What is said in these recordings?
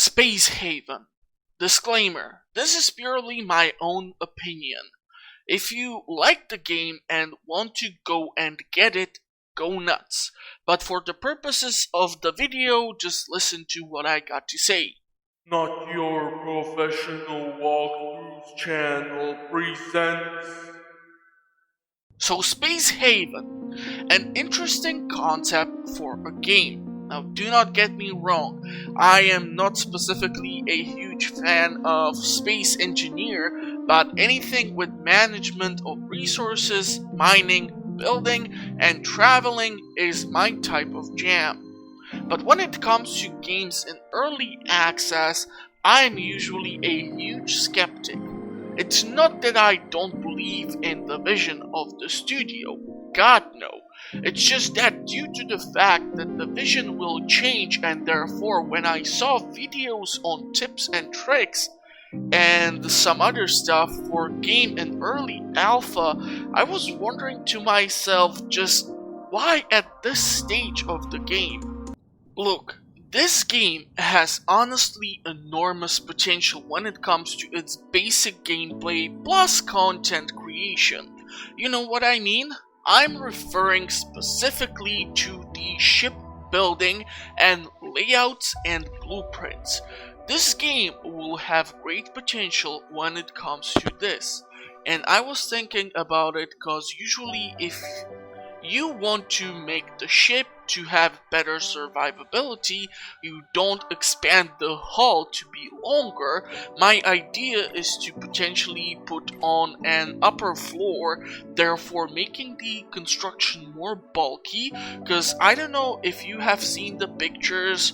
Space Haven. Disclaimer: this is purely my own opinion. If you like the game and want to go and get it, go nuts. But for the purposes of the video, just listen to what I got to say. Not your professional walkthroughs channel presents. So, Space Haven, an interesting concept for a game. Now, do not get me wrong, I am not specifically a huge fan of Space Engineer, but anything with management of resources, mining, building, and traveling is my type of jam. But when it comes to games in early access, I'm usually a huge skeptic. It's not that I don't believe in the vision of the studio, God no. It's just that due to the fact that the vision will change, and therefore when I saw videos on tips and tricks and some other stuff for game in early alpha, I was wondering to myself, just why at this stage of the game? Look, this game has honestly enormous potential when it comes to its basic gameplay plus content creation. You know what I mean? I'm referring specifically to the ship building and layouts and blueprints. This game will have great potential when it comes to this. And I was thinking about it because usually if you want to make the ship to have better survivability, you don't expand the hull to be longer. My idea is to potentially put on an upper floor, therefore making the construction more bulky, because I don't know if you have seen the pictures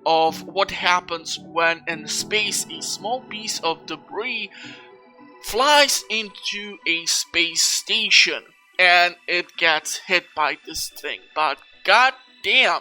of what happens when in space a small piece of debris flies into a space station and it gets hit by this thing, but god damn.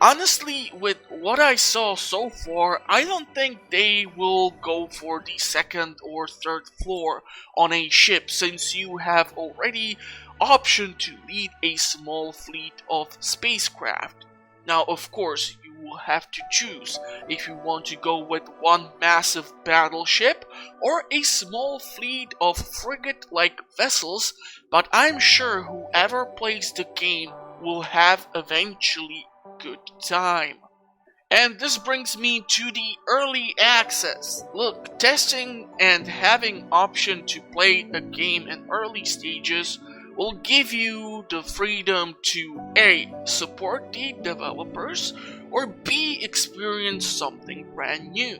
Honestly, with what I saw so far, I don't think they will go for the second or third floor on a ship, since you have already option to lead a small fleet of spacecraft. Now, of course, you will have to choose if you want to go with one massive battleship or a small fleet of frigate-like vessels, but I'm sure whoever plays the game will have eventually good time. And this brings me to the early access. Look, testing and having option to play a game in early stages will give you the freedom to A. Support the developers, or B. Experience something brand new.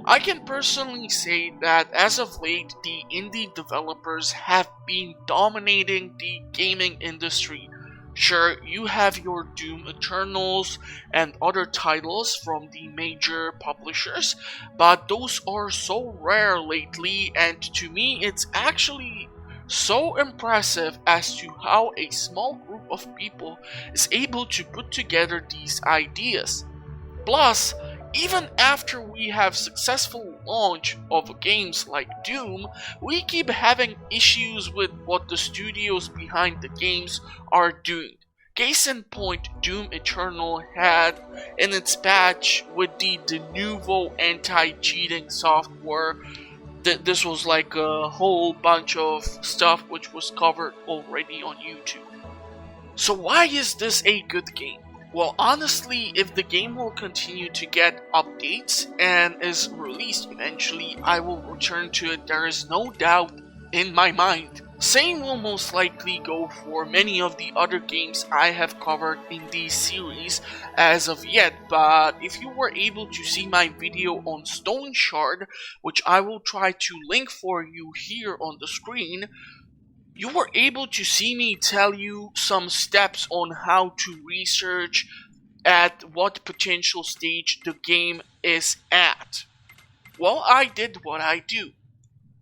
I can personally say that as of late, the indie developers have been dominating the gaming industry. Sure, you have your Doom Eternals and other titles from the major publishers, but those are so rare lately, and to me it's actually so impressive as to how a small group of people is able to put together these ideas. Plus, even after we have successful launch of games like Doom, we keep having issues with what the studios behind the games are doing. Case in point, Doom Eternal had in its patch with the de novo anti-cheating software. This was like a whole bunch of stuff which was covered already on YouTube. So why is this a good game? Well, honestly, if the game will continue to get updates and is released eventually, I will return to it, there is no doubt in my mind. Same will most likely go for many of the other games I have covered in this series as of yet, but if you were able to see my video on Stone Shard, which I will try to link for you here on the screen, you were able to see me tell you some steps on how to research at what potential stage the game is at. Well, I did what I do.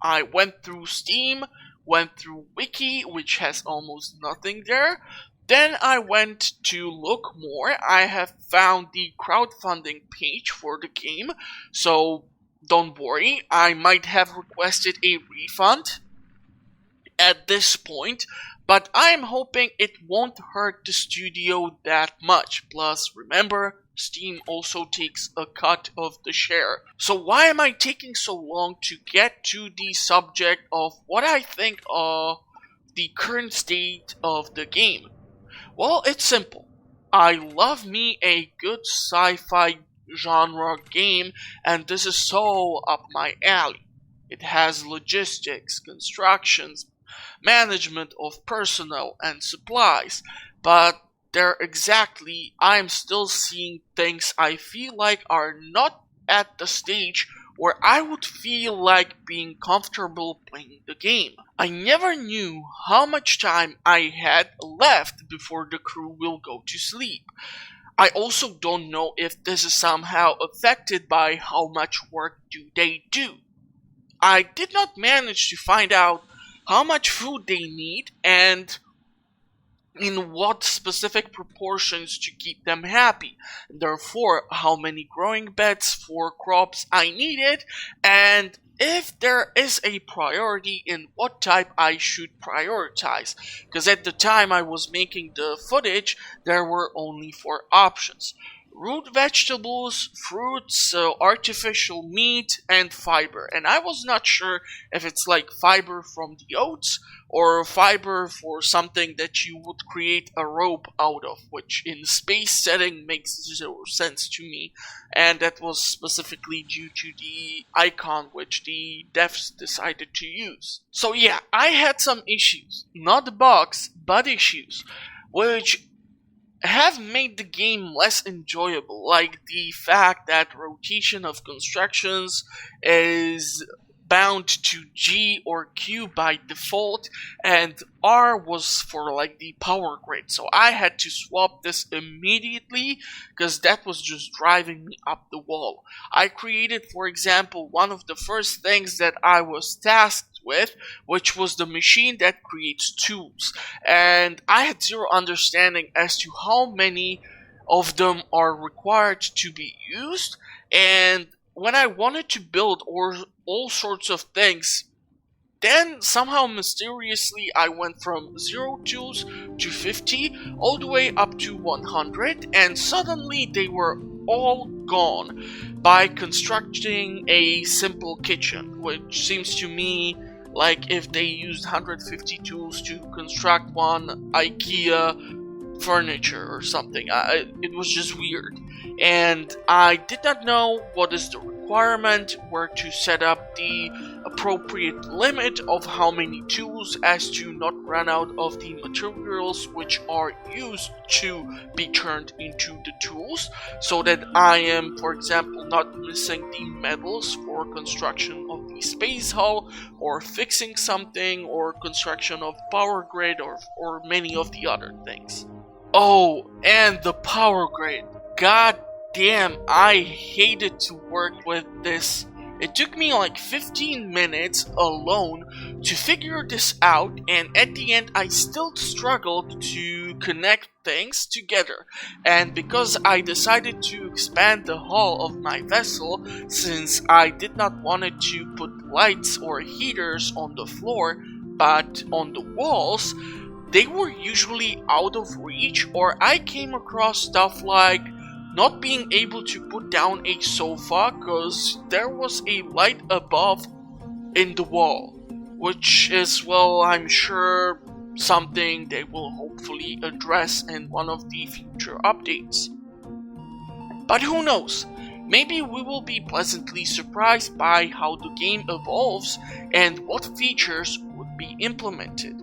I went through Steam, went through Wiki, which has almost nothing there. Then I went to look more. I have found the crowdfunding page for the game, so don't worry, I might have requested a refund at this point, but I'm hoping it won't hurt the studio that much. Plus, remember, Steam also takes a cut of the share. So why am I taking so long to get to the subject of what I think of the current state of the game? Well, it's simple. I love me a good sci-fi genre game, and this is so up my alley. It has logistics, constructions, management of personnel and supplies, but there exactly I'm still seeing things I feel like are not at the stage where I would feel like being comfortable playing the game. I never knew how much time I had left before the crew will go to sleep. I also don't know if this is somehow affected by how much work do they do. I did not manage to find out how much food they need and in what specific proportions to keep them happy. Therefore, how many growing beds for crops I needed, and if there is a priority in what type I should prioritize. Because at the time I was making the footage, there were only 4 options: root vegetables, fruits, artificial meat, and fiber. And I was not sure if it's like fiber from the oats or fiber for something that you would create a rope out of, which in space setting makes 0 sense to me. And that was specifically due to the icon which the devs decided to use. So yeah, I had some issues. Not bugs, but issues. Which have made the game less enjoyable, like the fact that rotation of constructions is bound to G or Q by default, and R was for like the power grid. So I had to swap this immediately because that was just driving me up the wall. I created, for example, one of the first things that I was tasked with, which was the machine that creates tools, and I had 0 understanding as to how many of them are required to be used. And when I wanted to build all sorts of things, then somehow mysteriously I went from 0 tools to 50 all the way up to 100, and suddenly they were all gone by constructing a simple kitchen, which seems to me like if they used 150 tools to construct one IKEA furniture or something. It was just weird. And I did not know what is the requirement, where to set up the appropriate limit of how many tools as to not run out of the materials which are used to be turned into the tools, so that I am, for example, not missing the metals for construction of the space hull or fixing something or construction of power grid or many of the other things. Oh, and the power grid. God damn, I hated to work with this. It took me like 15 minutes alone to figure this out, and at the end I still struggled to connect things together. And because I decided to expand the hull of my vessel, since I did not want to put lights or heaters on the floor but on the walls, they were usually out of reach, or I came across stuff like not being able to put down a sofa because there was a light above in the wall, which is, well, I'm sure something they will hopefully address in one of the future updates. But who knows? Maybe we will be pleasantly surprised by how the game evolves and what features would be implemented.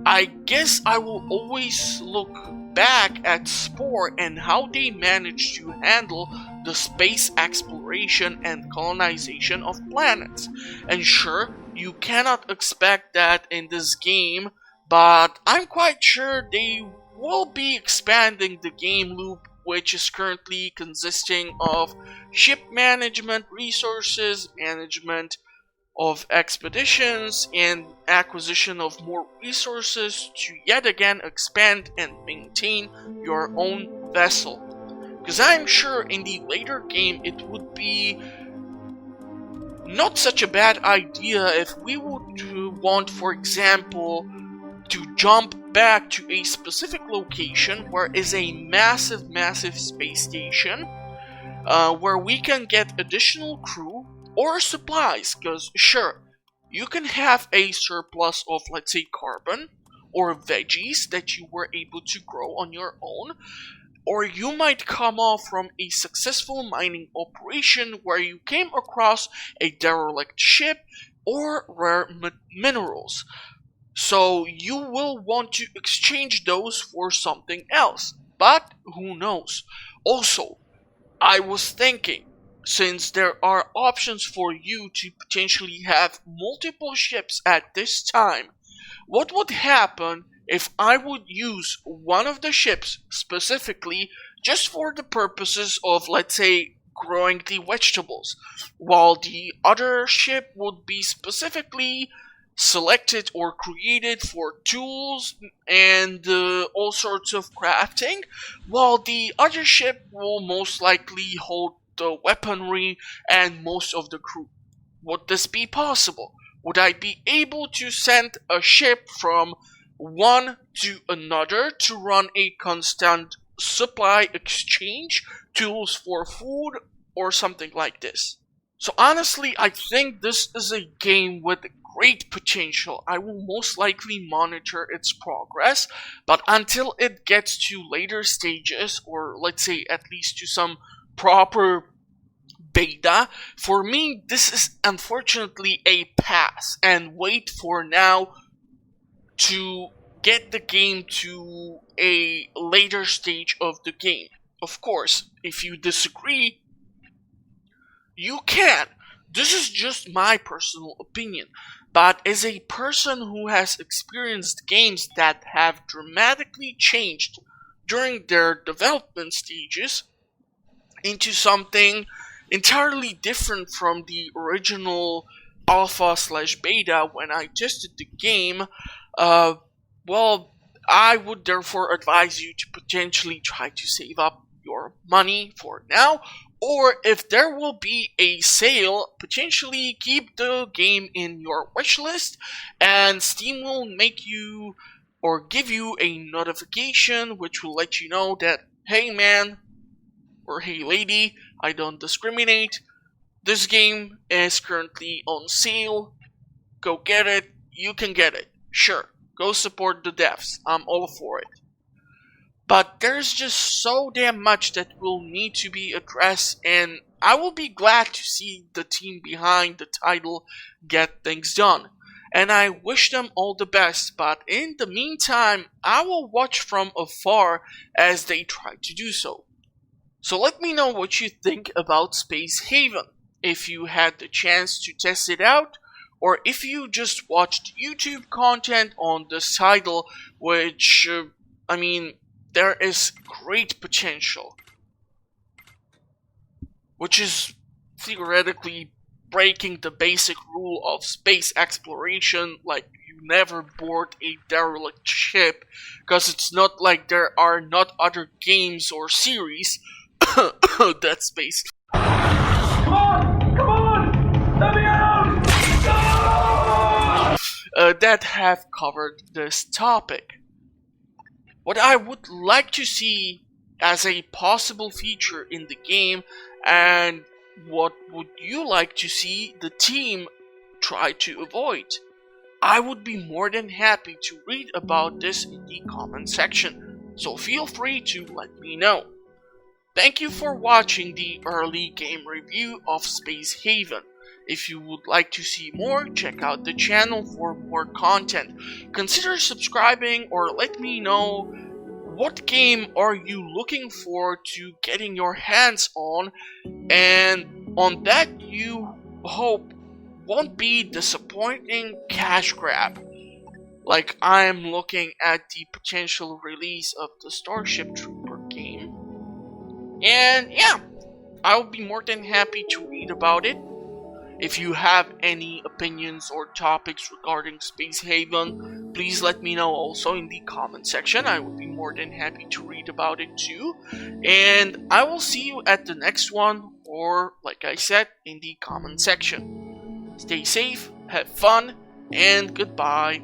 I guess I will always look back at Spore and how they managed to handle the space exploration and colonization of planets. And sure, you cannot expect that in this game, but I'm quite sure they will be expanding the game loop, which is currently consisting of ship management, resources management, of expeditions, and acquisition of more resources to yet again expand and maintain your own vessel. Because I'm sure in the later game it would be not such a bad idea if we would want, for example, to jump back to a specific location where is a massive space station, where we can get additional crew or supplies, because sure, you can have a surplus of, let's say, carbon or veggies that you were able to grow on your own, or you might come off from a successful mining operation where you came across a derelict ship or rare minerals. So you will want to exchange those for something else, but who knows. Also, I was thinking, since there are options for you to potentially have multiple ships at this time, what would happen if I would use one of the ships specifically just for the purposes of, let's say, growing the vegetables, while the other ship would be specifically selected or created for tools and all sorts of crafting, while the other ship will most likely hold the weaponry and most of the crew? Would this be possible? Would I be able to send a ship from one to another to run a constant supply exchange, tools for food, or something like this? So honestly, I think this is a game with great potential. I will most likely monitor its progress, but until it gets to later stages, or let's say at least to some proper beta, for me this is unfortunately a pass, and wait for now to get the game to a later stage of the game. Of course, if you disagree, you can. This is just my personal opinion. But as a person who has experienced games that have dramatically changed during their development stages into something entirely different from the original alpha/beta when I tested the game, well, I would therefore advise you to potentially try to save up your money for now, or if there will be a sale, potentially keep the game in your wishlist, and Steam will make you or give you a notification which will let you know that, hey man, or hey lady, I don't discriminate, this game is currently on sale, go get it, you can get it, sure, go support the devs, I'm all for it. But there's just so damn much that will need to be addressed, and I will be glad to see the team behind the title get things done. And I wish them all the best, but in the meantime, I will watch from afar as they try to do so. So let me know what you think about Space Haven, if you had the chance to test it out, or if you just watched YouTube content on this title, which, there is great potential, which is theoretically breaking the basic rule of space exploration, like you never board a derelict ship, because it's not like there are not other games or series Dead Space. Come on! Let me out! That have covered this topic. What I would like to see as a possible feature in the game, and what would you like to see the team try to avoid? I would be more than happy to read about this in the comment section, so feel free to let me know. Thank you for watching the early game review of Space Haven. If you would like to see more, check out the channel for more content. Consider subscribing, or let me know what game are you looking for to getting your hands on, and on that you hope won't be disappointing cash grab. Like I'm looking at the potential release of the Starship Trooper game. And yeah, I'll be more than happy to read about it. If you have any opinions or topics regarding Space Haven, please let me know also in the comment section. I would be more than happy to read about it too. And I will see you at the next one, or like I said, in the comment section. Stay safe, have fun, and goodbye.